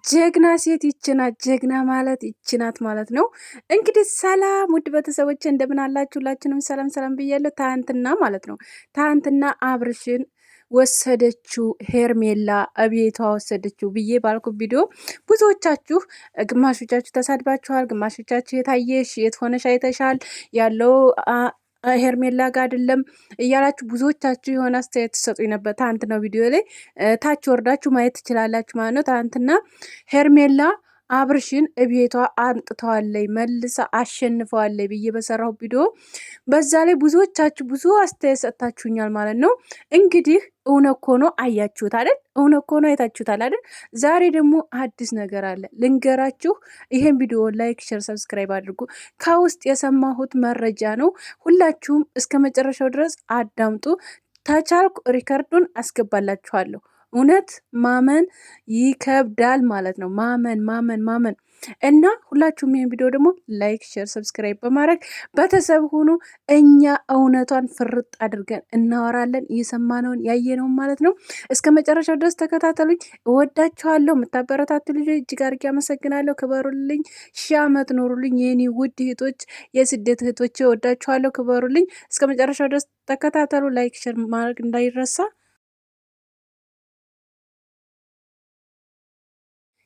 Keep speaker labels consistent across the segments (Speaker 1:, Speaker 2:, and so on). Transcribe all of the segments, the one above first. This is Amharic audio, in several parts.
Speaker 1: ጀግና ሴት ይችናት። ጀግና ማለት ይችናት ማለት ነው። እንግዲህ ሰላም ውድ ቤተሰቦች እንደምን አላችሁ? ሁላችንም ሰላም ሰላም ብያለሁ። ትናንትና ማለት ነው ትናንትና አብርሽን ወሰደችው ሄርሜላ እቤቷ ወሰደችው ብዬ ባልኩ ቪዲዮ ብዙዎቻችሁ ግማሾቻችሁ ተሳድባችኋል፣ ግማሾቻችሁ የታየሽ የት ሆነሽ አይተሻል ያለው ሄርሜላ ጋር አይደለም እያላችሁ ብዙዎቻችሁ የሆነ አስተያየት ትሰጡኝ ነበር። ትናንት ነው ቪዲዮ ላይ ታች ወርዳችሁ ማየት ትችላላችሁ ማለት ነው። ትናንትና ሄርሜላ አብርሽን እቤቷ አምጥተዋለይ መልሳ አሸንፈዋለይ ብዬ በሰራው ቪዲዮ በዛ ላይ ብዙዎቻችሁ ብዙ አስተያየት ሰጥታችሁኛል ማለት ነው። እንግዲህ እውነት ሆኖ አያችሁት አይደል? እውነት ሆኖ አይታችሁታል አይደል? ዛሬ ደግሞ አዲስ ነገር አለ ልንገራችሁ። ይሄን ቪዲዮ ላይክ፣ ሼር፣ ሰብስክራይብ አድርጉ። ከውስጥ የሰማሁት መረጃ ነው። ሁላችሁም እስከ መጨረሻው ድረስ አዳምጡ። ተቻልኩ ሪከርዱን አስገባላችኋለሁ። እውነት ማመን ይከብዳል ማለት ነው። ማመን ማመን ማመን እና ሁላችሁም ይህን ቪዲዮ ደግሞ ላይክ፣ ሼር፣ ሰብስክራይብ በማድረግ ቤተሰብ ሁኑ። እኛ እውነቷን ፍርጥ አድርገን እናወራለን፣ እየሰማነውን ያየነውን ማለት ነው። እስከ መጨረሻው ድረስ ተከታተሉኝ። እወዳችኋለሁ። የምታበረታቱ ልጆች እጅግ አድርጌ አመሰግናለሁ። ክበሩልኝ፣ 1000 ዓመት ኖሩልኝ የኔ ውድ እህቶች፣ የስደት እህቶች እወዳችኋለሁ። ክበሩልኝ። እስከ መጨረሻው ድረስ ተከታተሉ። ላይክ ሼር ማድረግ እንዳይረሳ።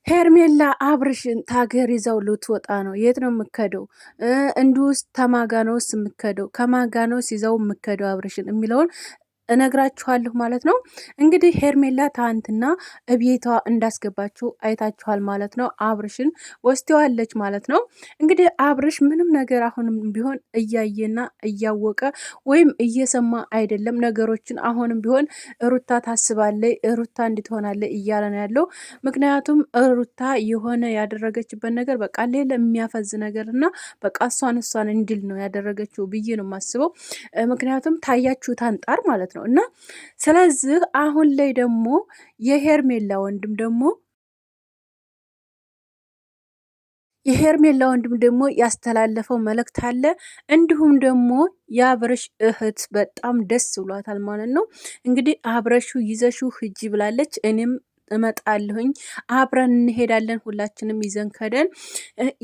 Speaker 1: ሄርሜላ አብርሽን ታገር ይዘው ልትወጣ ነው። የት ነው የምከደው? እንዲሁስ ተማጋኖስ የምከደው ከማጋኖስ ይዘው የምከደው አብርሽን የሚለውን እነግራችኋለሁ ማለት ነው። እንግዲህ ሄርሜላ ትናንትና እቤቷ እንዳስገባችሁ አይታችኋል ማለት ነው። አብርሽን ወስደዋለች ማለት ነው። እንግዲህ አብርሽ ምንም ነገር አሁንም ቢሆን እያየና እያወቀ ወይም እየሰማ አይደለም ነገሮችን። አሁንም ቢሆን ሩታ ታስባለች፣ ሩታ እንድትሆናለች እያለ ነው ያለው። ምክንያቱም ሩታ የሆነ ያደረገችበት ነገር በቃ ሌላ የሚያፈዝ ነገር እና በቃ እሷን እንዲል ነው ያደረገችው ብዬ ነው የማስበው። ምክንያቱም ታያችሁት አንጣር ማለት ነው። እና ስለዚህ አሁን ላይ ደግሞ የሄርሜላ ወንድም ደግሞ ያስተላለፈው መልእክት አለ። እንዲሁም ደግሞ የአብረሽ እህት በጣም ደስ ብሏታል ማለት ነው። እንግዲህ አብረሹ ይዘሹ ሂጂ ብላለች። እኔም እመጣለሁኝ አብረን እንሄዳለን፣ ሁላችንም ይዘን ከደን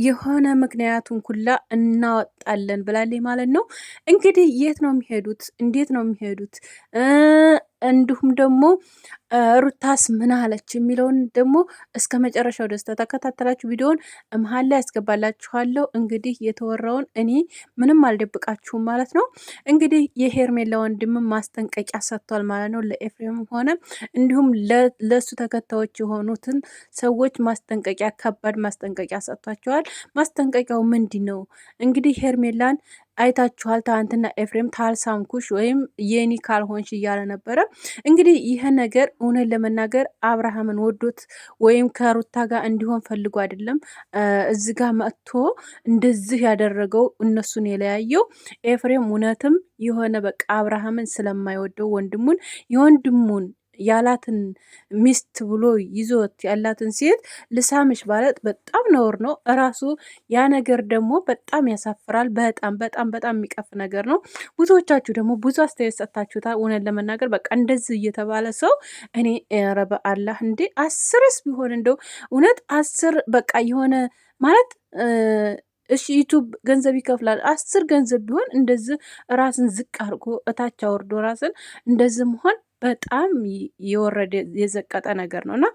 Speaker 1: የሆነ ምክንያቱን ኩላ እናወጣለን ብላለች ማለት ነው። እንግዲህ የት ነው የሚሄዱት? እንዴት ነው የሚሄዱት? እንዲሁም ደግሞ ሩታስ ምን አለች የሚለውን ደግሞ እስከ መጨረሻው ደስ ተከታተላችሁ ቪዲዮውን መሀል ላይ ያስገባላችኋለሁ። እንግዲህ የተወራውን እኔ ምንም አልደብቃችሁም ማለት ነው። እንግዲህ የሄርሜላ ወንድም ማስጠንቀቂያ ሰጥቷል ማለት ነው። ለኤፍሬም ሆነ እንዲሁም ለሱ ተከታዮች የሆኑትን ሰዎች ማስጠንቀቂያ፣ ከባድ ማስጠንቀቂያ ሰጥቷቸዋል። ማስጠንቀቂያው ምንድን ነው? እንግዲህ ሄርሜላን አይታችኋል። ትናንትና ኤፍሬም ታልሳምኩሽ ወይም የኒ ካልሆንሽ እያለ ነበረ። እንግዲህ ይህ ነገር እውነት ለመናገር አብርሃምን ወዶት ወይም ከሩታ ጋር እንዲሆን ፈልጎ አይደለም። እዚ ጋር መጥቶ እንደዚህ ያደረገው እነሱን የለያየው ኤፍሬም እውነትም የሆነ በቃ አብርሃምን ስለማይወደው የወንድሙን ያላትን ሚስት ብሎ ይዞት ያላትን ሴት ልሳምሽ ማለት በጣም ነውር ነው። እራሱ ያ ነገር ደግሞ በጣም ያሳፍራል። በጣም በጣም በጣም የሚቀፍ ነገር ነው። ብዙዎቻችሁ ደግሞ ብዙ አስተያየት ሰጥታችሁታል። እውነት ለመናገር በቃ እንደዚህ እየተባለ ሰው እኔ ኧረ በአላህ እንዴ 10ስ ቢሆን እንደው እውነት 10 በቃ የሆነ ማለት እሺ ዩቱብ ገንዘብ ይከፍላል። 10 ገንዘብ ቢሆን እንደዚህ ራስን ዝቅ አድርጎ እታች አውርዶ ራስን እንደዚህ መሆን በጣም የወረደ የዘቀጠ ነገር ነው። እና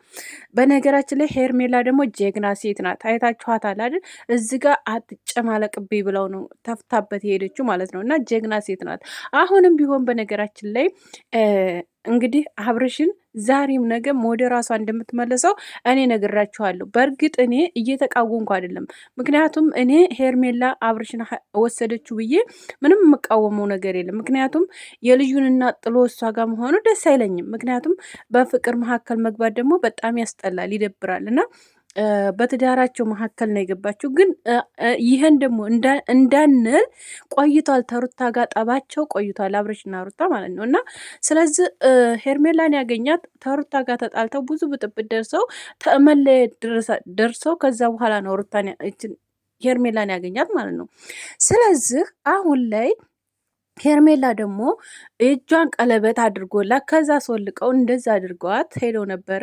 Speaker 1: በነገራችን ላይ ሄርሜላ ደግሞ ጀግና ሴት ናት። አይታችኋታል አይደል? እዚህ ጋር አትጨማለቅብኝ ብለው ነው ተፍታበት የሄደችው ማለት ነው። እና ጀግና ሴት ናት። አሁንም ቢሆን በነገራችን ላይ እንግዲህ አብርሽን ዛሬም ነገም ወደ ራሷ እንደምትመለሰው እኔ ነግራችኋለሁ። በእርግጥ እኔ እየተቃወምኩ አይደለም። ምክንያቱም እኔ ሄርሜላ አብርሽን ወሰደችው ብዬ ምንም የምቃወመው ነገር የለም። ምክንያቱም የልዩን እናት ጥሎ እሷ ጋር መሆኑ ደስ አይለኝም። ምክንያቱም በፍቅር መካከል መግባት ደግሞ በጣም ያስጠላል፣ ይደብራል እና በትዳራቸው መካከል ነው የገባችው። ግን ይህን ደግሞ እንዳንል ቆይቷል። ተሩታ ጋር ጠባቸው ቆይቷል፣ አብረሽና ሩታ ማለት ነው። እና ስለዚህ ሄርሜላን ያገኛት ተሩታ ጋር ተጣልተው ብዙ ብጥብጥ ደርሰው መለየት ደርሰው ከዛ በኋላ ነው ሩታን ሄርሜላን ያገኛት ማለት ነው። ስለዚህ አሁን ላይ ሄርሜላ ደግሞ እጇን ቀለበት አድርጎላት ከዛ አስወልቀው እንደዛ አድርገዋት ሄደው ነበረ።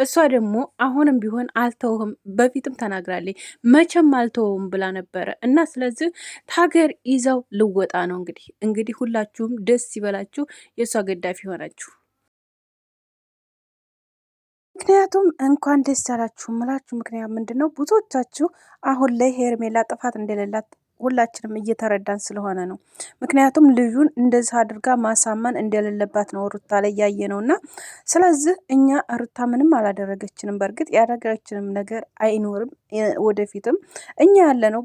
Speaker 1: እሷ ደግሞ አሁንም ቢሆን አልተውህም፣ በፊትም ተናግራለች፣ መቼም አልተውም ብላ ነበረ እና ስለዚህ ታገር ይዘው ልወጣ ነው። እንግዲህ ሁላችሁም ደስ ይበላችሁ፣ የእሷ ገዳፊ ሆናችሁ። ምክንያቱም እንኳን ደስ ያላችሁ ምላችሁ ምክንያት ምንድን ነው? ብዙዎቻችሁ አሁን ላይ ሄርሜላ ጥፋት እንደሌላት ሁላችንም እየተረዳን ስለሆነ ነው። ምክንያቱም ልጁን እንደዚህ አድርጋ ማሳመን እንደሌለባት ነው ሩታ ላይ ያየ ነው እና ስለዚህ እኛ ሩታ ምንም አላደረገችንም። በእርግጥ ያደረገችንም ነገር አይኖርም ወደፊትም። እኛ ያለ ነው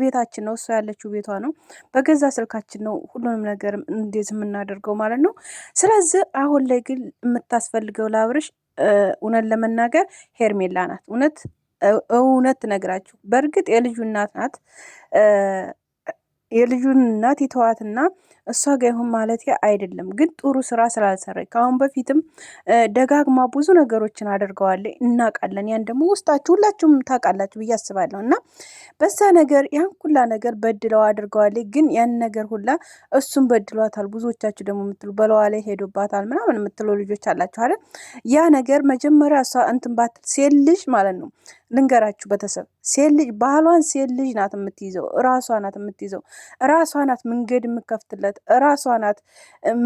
Speaker 1: ቤታችን ነው፣ እሷ ያለችው ቤቷ ነው። በገዛ ስልካችን ነው ሁሉንም ነገር እንደዚህ የምናደርገው ማለት ነው። ስለዚህ አሁን ላይ ግን የምታስፈልገው ለአብርሽ እውነት ለመናገር ሄርሜላ ናት። እውነት ትነግራችሁ። በእርግጥ የልጁ እናት ናት። የልጁን እናት ይተዋትና እሷ ጋ ይሁን ማለት አይደለም፣ ግን ጥሩ ስራ ስላልሰራች ከአሁን በፊትም ደጋግማ ብዙ ነገሮችን አድርገዋለች፣ እናውቃለን። ያን ደግሞ ውስጣችሁ ሁላችሁም ታውቃላችሁ ብዬ አስባለሁ። እና በዛ ነገር ያን ሁላ ነገር በድለው አድርገዋለች፣ ግን ያን ነገር ሁላ እሱም በድሏታል። ብዙዎቻችሁ ደግሞ የምትሉ በለዋ ላይ ሄዶባታል ምናምን የምትሉ ልጆች አላችሁ አይደል? ያ ነገር መጀመሪያ እሷ እንትን ባትል ሴት ልጅ ማለት ነው ልንገራችሁ ቤተሰብ፣ ሴት ልጅ ባህሏን ሴት ልጅ ናት የምትይዘው፣ ራሷ ናት የምትይዘው፣ ራሷ ናት መንገድ የምከፍትለት፣ ራሷ ናት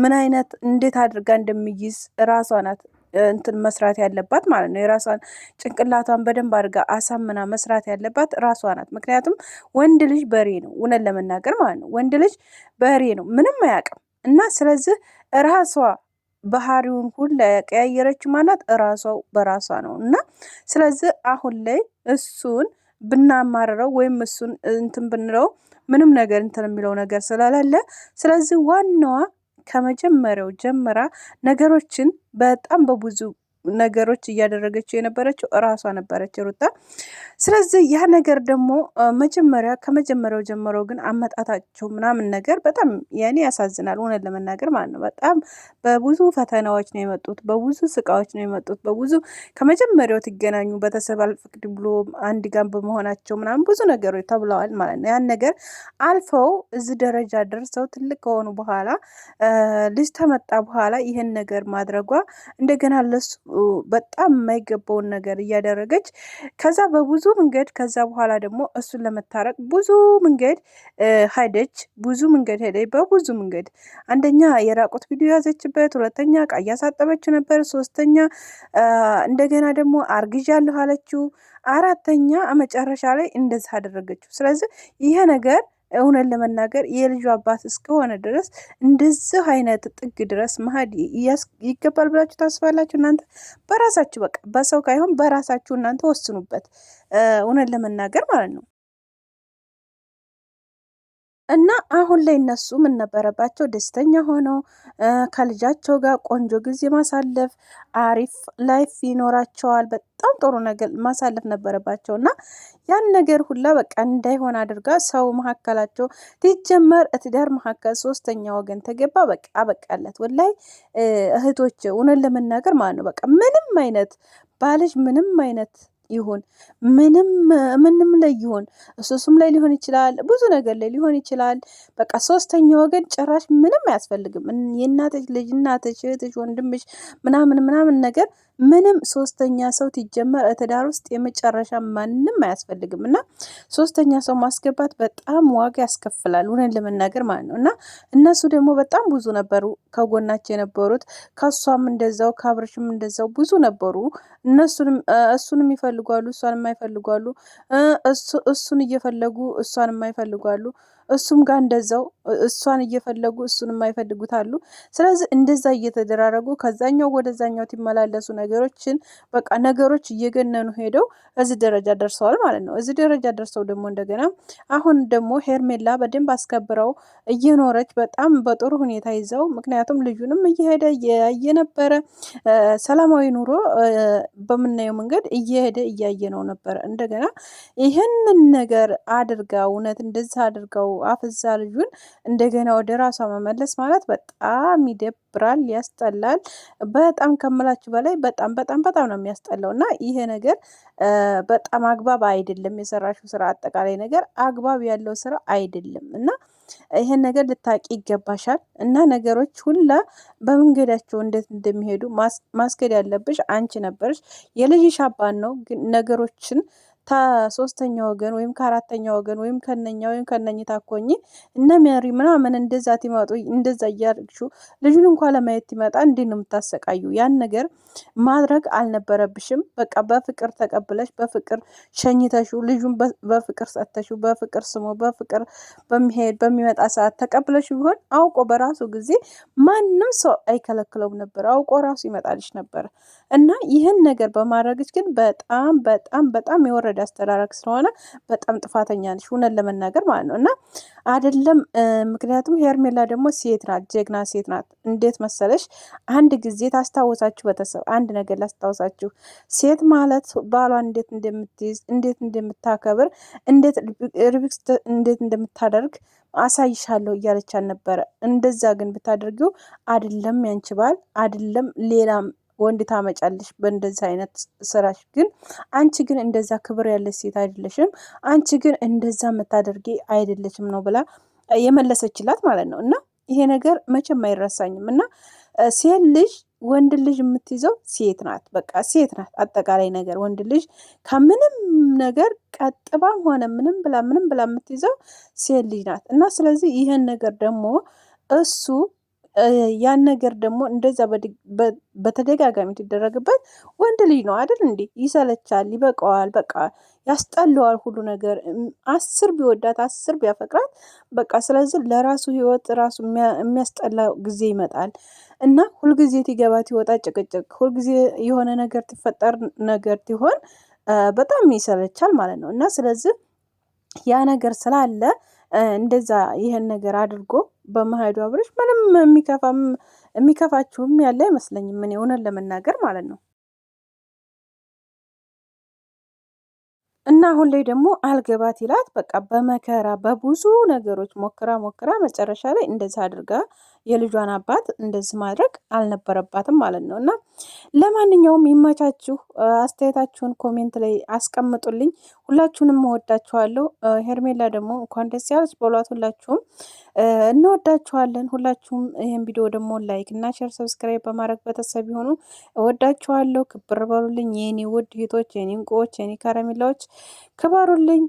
Speaker 1: ምን አይነት እንዴት አድርጋ እንደሚይዝ ራሷ ናት እንትን መስራት ያለባት ማለት ነው። የራሷን ጭንቅላቷን በደንብ አድርጋ አሳምና መስራት ያለባት ራሷ ናት። ምክንያቱም ወንድ ልጅ በሬ ነው፣ እውነት ለመናገር ማለት ነው። ወንድ ልጅ በሬ ነው፣ ምንም አያውቅም። እና ስለዚህ ራሷ ባህሪውን ሁላ ያቀያየረችው ማናት? እራሷው በራሷ ነው። እና ስለዚህ አሁን ላይ እሱን ብናማርረው ወይም እሱን እንትን ብንለው ምንም ነገር እንትን የሚለው ነገር ስለሌለ፣ ስለዚህ ዋናዋ ከመጀመሪያው ጀምራ ነገሮችን በጣም በብዙ ነገሮች እያደረገችው የነበረችው እራሷ ነበረች ሩታ። ስለዚህ ያ ነገር ደግሞ ከመጀመሪያው ጀምሮ ግን አመጣታቸው ምናምን ነገር በጣም ያኔ ያሳዝናል፣ እውነት ለመናገር ማለት ነው። በጣም በብዙ ፈተናዎች ነው የመጡት፣ በብዙ ስቃዎች ነው የመጡት፣ በብዙ ከመጀመሪያው ትገናኙ ቤተሰብ አልፈቅድ ብሎ አንድ ጋር በመሆናቸው ምናምን ብዙ ነገሮች ተብለዋል ማለት ነው። ያን ነገር አልፈው እዚህ ደረጃ ደርሰው ትልቅ ከሆኑ በኋላ ልጅ ተመጣ በኋላ ይህን ነገር ማድረጓ እንደገና ለሱ በጣም የማይገባውን ነገር እያደረገች ከዛ በብዙ መንገድ ከዛ በኋላ ደግሞ እሱን ለመታረቅ ብዙ መንገድ ሄደች፣ በብዙ መንገድ አንደኛ የራቁት ቪዲዮ ያዘችበት፣ ሁለተኛ ዕቃ እያሳጠበችው ነበር፣ ሶስተኛ እንደገና ደግሞ አርግዣለሁ አለችው፣ አራተኛ መጨረሻ ላይ እንደዚህ አደረገችው። ስለዚህ ይሄ ነገር እውነት ለመናገር የልጁ አባት እስከሆነ ድረስ እንደዚህ አይነት ጥግ ድረስ መሄድ ይገባል ብላችሁ ታስባላችሁ? እናንተ በራሳችሁ በቃ በሰው ካይሆን በራሳችሁ እናንተ ወስኑበት፣ እውነት ለመናገር ማለት ነው። እና አሁን ላይ እነሱ ምን ነበረባቸው? ደስተኛ ሆነው ከልጃቸው ጋር ቆንጆ ጊዜ ማሳለፍ፣ አሪፍ ላይፍ ይኖራቸዋል። በጣም ጥሩ ነገር ማሳለፍ ነበረባቸው እና ያን ነገር ሁላ በቃ እንዳይሆን አድርጋ ሰው መካከላቸው ትጀመር ትዳር መካከል ሶስተኛ ወገን ተገባ። በቃ አበቃለት። ወላይ እህቶች እውነት ለመናገር ማለት ነው በቃ ምንም አይነት ባልሽ ምንም አይነት ይሁን ምንም ላይ ይሁን እሱም ላይ ሊሆን ይችላል፣ ብዙ ነገር ላይ ሊሆን ይችላል። በቃ ሶስተኛ ወገን ጭራሽ ምንም አያስፈልግም። የእናትሽ ልጅ፣ እናትሽ፣ እህትሽ፣ ወንድምሽ ምናምን ነገር ምንም ሶስተኛ ሰው ትጀመር ትዳር ውስጥ የመጨረሻ ማንም አያስፈልግም። እና ሶስተኛ ሰው ማስገባት በጣም ዋጋ ያስከፍላል፣ እውነት ለመናገር ማለት ነው። እና እነሱ ደግሞ በጣም ብዙ ነበሩ ከጎናቸው የነበሩት፣ ከሷም እንደዛው ከአብርሽም እንደዛው ብዙ ነበሩ። እሱንም ይፈልጓሉ፣ እሷን የማይፈልጓሉ፣ እሱን እየፈለጉ እሷን የማይፈልጓሉ፣ እሱም ጋር እንደዛው እሷን እየፈለጉ እሱን የማይፈልጉታሉ። ስለዚህ እንደዛ እየተደራረጉ ከዛኛው ወደዛኛው ትመላለሱ ነገሮችን በቃ ነገሮች እየገነኑ ሄደው እዚህ ደረጃ ደርሰዋል ማለት ነው። እዚህ ደረጃ ደርሰው ደግሞ እንደገና አሁን ደግሞ ሄርሜላ በደንብ አስከብረው እየኖረች በጣም በጥሩ ሁኔታ ይዘው፣ ምክንያቱም ልጁንም እየሄደ እያየ ነበረ ሰላማዊ ኑሮ በምናየው መንገድ እየሄደ እያየ ነው ነበረ። እንደገና ይህንን ነገር አድርጋ እውነት እንደዚህ አድርገው አፍዛ ልጁን እንደገና ወደ ራሷ መመለስ ማለት በጣም ይደብራል፣ ያስጠላል። በጣም ከምላችሁ በላይ በጣም በጣም በጣም ነው የሚያስጠላው። እና ይሄ ነገር በጣም አግባብ አይደለም። የሰራሽው ስራ አጠቃላይ ነገር አግባብ ያለው ስራ አይደለም እና ይሄን ነገር ልታቂ ይገባሻል። እና ነገሮች ሁላ በመንገዳቸው እንዴት እንደሚሄዱ ማስገድ ያለብሽ አንቺ ነበርሽ። የልጅሽ አባት ነው ግን ነገሮችን ከሶስተኛ ወገን ወይም ከአራተኛ ወገን ወይም ከነኛ ወይም ከነኝ ታኮኝ እነ ሜሪ ምናምን እንደዛ ትመጡ እንደዛ እያርግሹ ልጁን እንኳን ለማየት ይመጣ እንዴት ነው የምታሰቃዩ? ያን ነገር ማድረግ አልነበረብሽም። በቃ በፍቅር ተቀብለሽ በፍቅር ሸኝተሹ ልጁን በፍቅር ሰጥተሹ በፍቅር ስሞ በፍቅር በሚመጣ ሰዓት ተቀብለሽ ቢሆን አውቆ በራሱ ጊዜ ማንም ሰው አይከለክለውም ነበር። አውቆ ራሱ ይመጣልሽ ነበር። እና ይህን ነገር በማድረግሽ ግን በጣም በጣም በጣም የወረደ አስተዳረግ ስለሆነ በጣም ጥፋተኛ ነሽ፣ እውነት ለመናገር ማለት ነው። እና አይደለም ምክንያቱም ሄርሜላ ደግሞ ሴት ናት፣ ጀግና ሴት ናት። እንዴት መሰለሽ አንድ ጊዜ ታስታወሳችሁ፣ ቤተሰብ አንድ ነገር ላስታወሳችሁ። ሴት ማለት ባሏን እንዴት እንደምትይዝ እንዴት እንደምታከብር እንዴት ሪቢክስ እንዴት እንደምታደርግ አሳይሻለሁ እያለች አልነበረ? እንደዛ ግን ብታደርጊው አይደለም ያንቺ ባል አይደለም ሌላም ወንድ ታመጫለሽ በእንደዚህ አይነት ስራሽ። ግን አንቺ ግን እንደዛ ክብር ያለች ሴት አይደለሽም፣ አንቺ ግን እንደዛ የምታደርጊ አይደለችም ነው ብላ የመለሰችላት ማለት ነው። እና ይሄ ነገር መቼም አይረሳኝም። እና ሴት ልጅ ወንድ ልጅ የምትይዘው ሴት ናት፣ በቃ ሴት ናት። አጠቃላይ ነገር ወንድ ልጅ ከምንም ነገር ቀጥባም ሆነ ምንም ብላ የምትይዘው ሴት ልጅ ናት። እና ስለዚህ ይህን ነገር ደግሞ እሱ ያን ነገር ደግሞ እንደዛ በተደጋጋሚ ትደረግበት ወንድ ልጅ ነው አይደል እንዴ? ይሰለቻል፣ ይበቃዋል፣ በቃ ያስጠላዋል ሁሉ ነገር። 10 ቢወዳት 10 ቢያፈቅራት በቃ ስለዚህ ለራሱ ህይወት ራሱ የሚያስጠላ ጊዜ ይመጣል እና ሁልጊዜ ትገባት ይወጣ ጭቅጭቅ፣ ሁልጊዜ የሆነ ነገር ትፈጠር ነገር ትሆን በጣም ይሰለቻል ማለት ነው። እና ስለዚህ ያ ነገር ስላለ እንደዛ ይሄን ነገር አድርጎ በመሄዱ አብርሽ ምንም የሚከፋችሁም ያለ አይመስለኝም። ምን እውነት ለመናገር ማለት ነው። እና አሁን ላይ ደግሞ አልገባት ይላት በቃ በመከራ በብዙ ነገሮች ሞክራ መጨረሻ ላይ እንደዚህ አድርጋ የልጇን አባት እንደዚህ ማድረግ አልነበረባትም ማለት ነው። እና ለማንኛውም ይመቻችሁ። አስተያየታችሁን ኮሜንት ላይ አስቀምጡልኝ። ሁላችሁንም እወዳችኋለሁ። ሄርሜላ ደግሞ እንኳን ደስ ያለች በሏት። ሁላችሁም እንወዳችኋለን። ሁላችሁም ይህን ቪዲዮ ደግሞ ላይክ እና ሼር ሰብስክራይብ በማድረግ ቤተሰብ ይሆኑ። እወዳችኋለሁ። ክብር በሉልኝ የኔ ውድ እህቶች፣ የኔ እንቁዎች፣ የኔ ከረሜላዎች ክበሩልኝ።